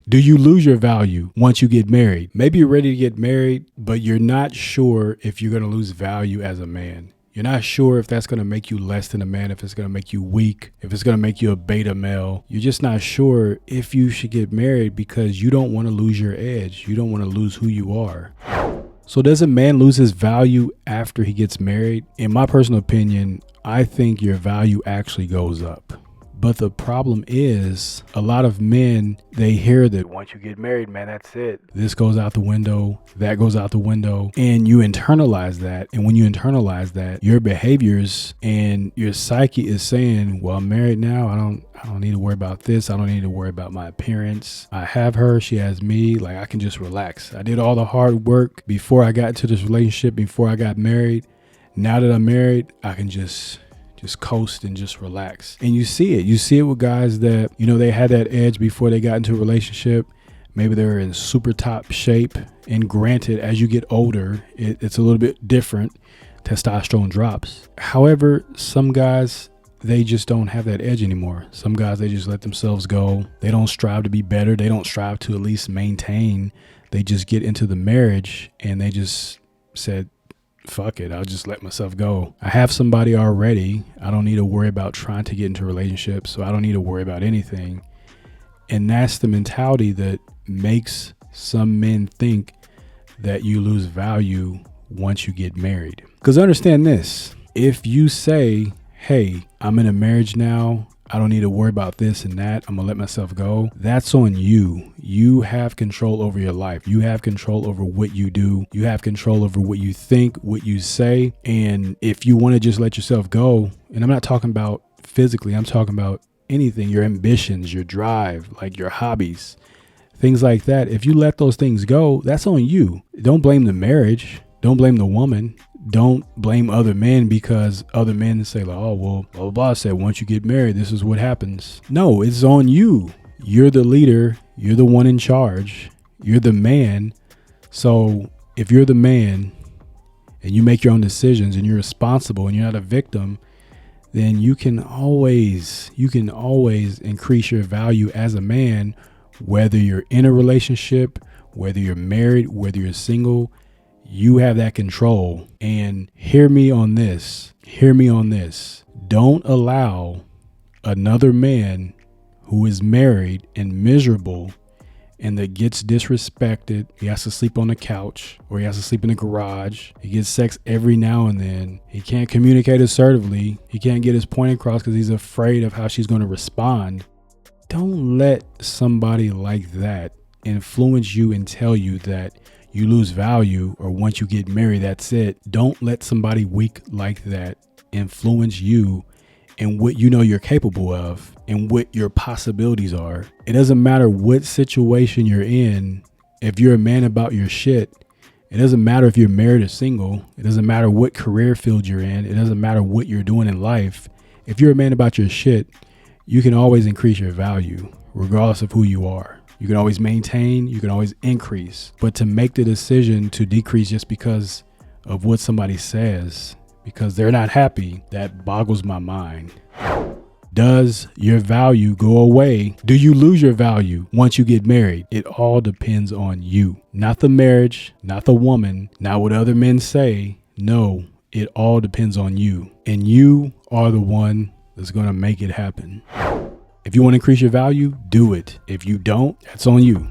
Do you lose your value once you get married? Maybe you're ready to get married, but you're not sure if you're going to lose value as a man. You're not sure if that's going to make you less than a man, if it's going to make you weak, if it's going to make you a beta male. You're just not sure if you should get married because you don't want to lose your edge. You don't want to lose who you are. So does a man lose his value after he gets married? In my personal opinion, I think your value actually goes up. But the problem is a lot of men, they hear that once you get married, man, that's it. This goes out the window, that goes out the window, and you internalize that. And when you internalize that, your behaviors and your psyche is saying, well, I'm married now. I don't need to worry about this. I don't need to worry about my appearance. I have her. She has me. Like, I can just relax. I did all the hard work before I got into this relationship, before I got married. Now that I'm married, I can just coast and just relax. And you see it with guys that, they had that edge before they got into a relationship. Maybe they're in super top shape. And granted, as you get older, it's a little bit different. Testosterone drops. However, some guys, they just don't have that edge anymore. Some guys, they just let themselves go. They don't strive to be better. They don't strive to at least maintain. They just get into the marriage and they just said, fuck it, I'll just let myself go. I have somebody already. I don't need to worry about trying to get into a relationship, so I don't need to worry about anything. And that's the mentality that makes some men think that you lose value once you get married. Because understand this, if you say, hey, I'm in a marriage now, I don't need to worry about this and that, I'm gonna let myself go, that's on you. You have control over your life. You have control over what you do. You have control over what you think, what you say. And if you want to just let yourself go, and I'm not talking about physically, I'm talking about anything, your ambitions, your drive, like your hobbies, things like that. If you let those things go, that's on you. Don't blame the marriage. Don't blame the woman. Don't blame other men because other men say, like, oh, well, blah, blah, blah said, once you get married, this is what happens. No, it's on you. You're the leader. You're the one in charge. You're the man. So if you're the man and you make your own decisions and you're responsible and you're not a victim, then you can always increase your value as a man, whether you're in a relationship, whether you're married, whether you're single. You have that control. And hear me on this. Don't allow another man who is married and miserable and that gets disrespected. He has to sleep on the couch or he has to sleep in the garage. He gets sex every now and then. He can't communicate assertively. He can't get his point across because he's afraid of how she's going to respond. Don't let somebody like that influence you and tell you that you lose value or once you get married, that's it. Don't let somebody weak like that influence you and what you know you're capable of and what your possibilities are. It doesn't matter what situation you're in. If you're a man about your shit, it doesn't matter if you're married or single. It doesn't matter what career field you're in. It doesn't matter what you're doing in life. If you're a man about your shit, you can always increase your value regardless of who you are. You can always maintain, you can always increase. But to make the decision to decrease just because of what somebody says, because they're not happy, that boggles my mind. Does your value go away? Do you lose your value once you get married? It all depends on you. Not the marriage, not the woman, not what other men say. No, it all depends on you. And you are the one that's going to make it happen. If you want to increase your value, do it. If you don't, that's on you.